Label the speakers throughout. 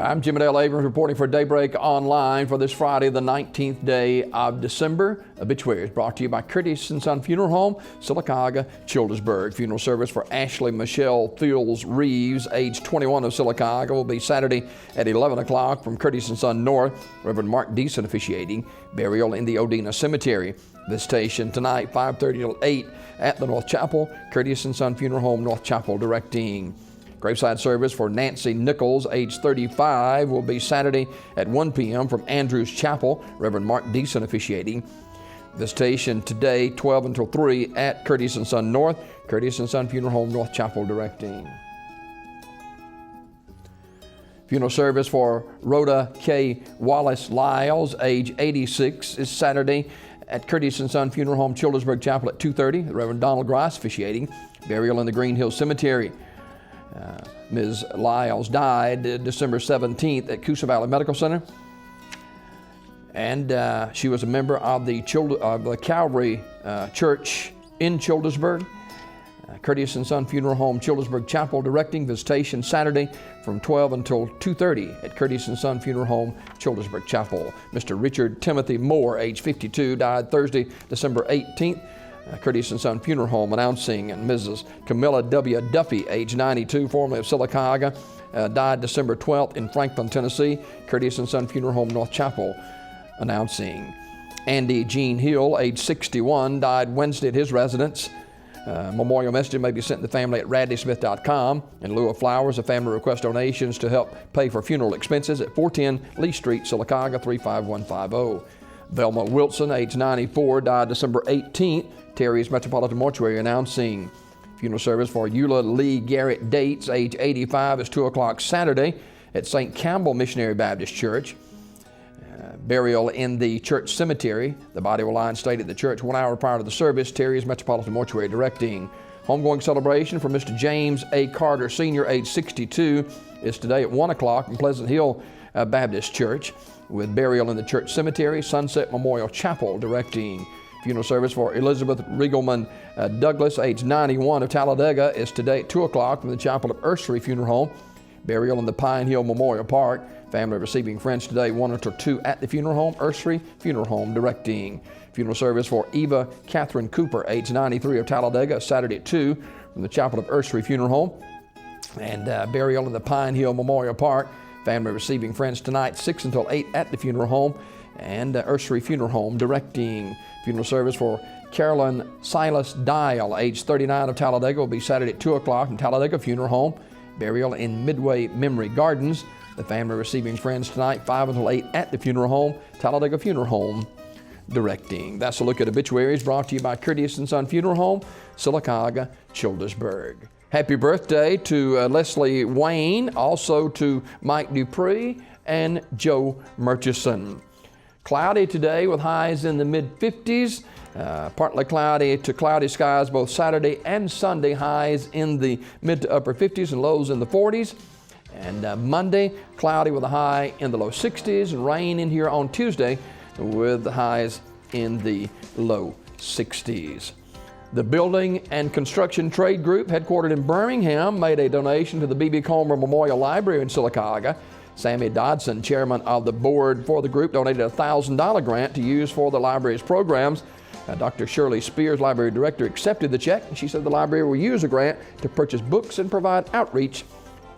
Speaker 1: I'm Jim Dale Abrams reporting for Daybreak Online for this Friday, the 19th day of December. Obituaries brought to you by Curtis & Son Funeral Home, Sylacauga, Childersburg. Funeral service for Ashley Michelle Fields Reeves, age 21 of Sylacauga, will be Saturday at 11 o'clock from Curtis & Son North. Reverend Mark Deason officiating. Burial in the Odina Cemetery. Visitation tonight, 5:30 till 8 at the North Chapel. Curtis & Son Funeral Home, North Chapel, directing. Graveside service for Nancy Nichols, age 35, will be Saturday at 1 p.m. from Andrews Chapel. Reverend Mark Deason officiating. Visitation today, 12 until 3 at Curtis & Son North. Curtis & Son Funeral Home, North Chapel, directing. Funeral service for Rhoda K. Wallace Liles, age 86, is Saturday at Curtis & Son Funeral Home, Childersburg Chapel at 2:30. Reverend Donald Grice officiating. Burial in the Green Hill Cemetery. Ms. Lyles died December 17th at Coosa Valley Medical Center. And she was a member of the Calvary Church in Childersburg. Curtis & Son Funeral Home, Childersburg Chapel, directing. Visitation Saturday from 12 until 2:30 at Curtis & Son Funeral Home, Childersburg Chapel. Mr. Richard Timothy Moore, age 52, died Thursday, December 18th. Curtis & Son Funeral Home announcing. And Mrs. Camilla W. Duffey, age 92, formerly of Sylacauga, died December 12th in Franklin, Tennessee. Curtis & Son Funeral Home, North Chapel, announcing. Andy Gene Hill, age 61, died Wednesday at his residence. Memorial message may be sent to the family at radleysmith.com. In lieu of flowers, the family requests donations to help pay for funeral expenses at 410 Lee Street, Sylacauga, 35150. Velma Wilson, age 94, died December 18th. Terry's Metropolitan Mortuary announcing. Funeral service for EULA Lee Garrett Dates, age 85, is 2 o'clock Saturday at St. Campbell Missionary Baptist Church. Burial in the church cemetery. The body will lie in state at the church 1 hour prior to the service. Terry's Metropolitan Mortuary directing. Homegoing celebration for Mr. James A. Carter, Sr., age 62, is today at 1 o'clock in Pleasant Hill Baptist Church, with burial in the church cemetery. Sunset Memorial Chapel directing. Funeral service for Elizabeth RIGGLEMAN Douglas, age 91, of Talladega, is today at 2 o'clock from the Chapel of Ursery Funeral Home. Burial in the Pine Hill Memorial Park. Family receiving friends today, 1 until 2 at the funeral home. Ursery Funeral Home directing. Funeral service for Eva Catherine Cooper, age 93, of Talladega, Saturday at 2 from the Chapel of Ursery Funeral Home. And burial in the Pine Hill Memorial Park. Family receiving friends tonight, 6 until 8 at the funeral home. And Ursery Funeral Home directing. Funeral service for CAROLYN SILAS Dial, age 39, of Talladega, will be Saturday at 2 o'clock in Talladega Funeral Home. Burial in Midway Memory Gardens. The family receiving friends tonight, 5 until 8 at the funeral home. Talladega Funeral Home directing. That's a look at obituaries brought to you by Curtis & Son Funeral Home, Sylacauga, Childersburg. Happy birthday to Leslie Wayne, also to Mike Dupree and Joe Murchison. Cloudy today with highs in the mid-50s. Partly cloudy to cloudy skies both Saturday and Sunday. Highs in the mid to upper 50s and lows in the 40s. And Monday, cloudy with a high in the low 60s, and rain in here on Tuesday with the highs in the low 60s. The Building and Construction Trade Group, headquartered in Birmingham, made a donation to the B.B. Comer Memorial Library in Sylacauga. Sammy Dodson, chairman of the board for the group, donated a $1,000 grant to use for the library's programs. Dr. Shirley Spears, library director, accepted the check, and she said the library will use a grant to purchase books and provide outreach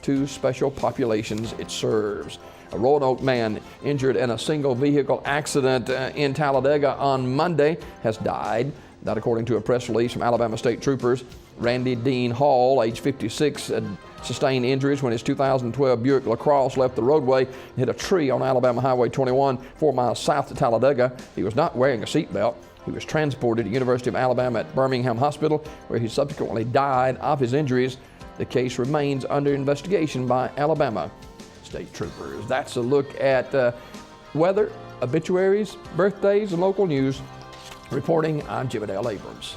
Speaker 1: to special populations it serves. A Roanoke man injured in a single vehicle accident in Talladega on Monday has died. That according to a press release from Alabama State Troopers. Randy Dean Hall, age 56, had sustained injuries when his 2012 Buick LaCrosse left the roadway and hit a tree on Alabama Highway 21, 4 miles south of Talladega. He was not wearing a seatbelt. He was transported to University of Alabama at Birmingham Hospital, where he subsequently died of his injuries. The case remains under investigation by Alabama State Troopers. That's a look at weather, obituaries, birthdays, and local news. Reporting, I'm Jim Dale Abrams.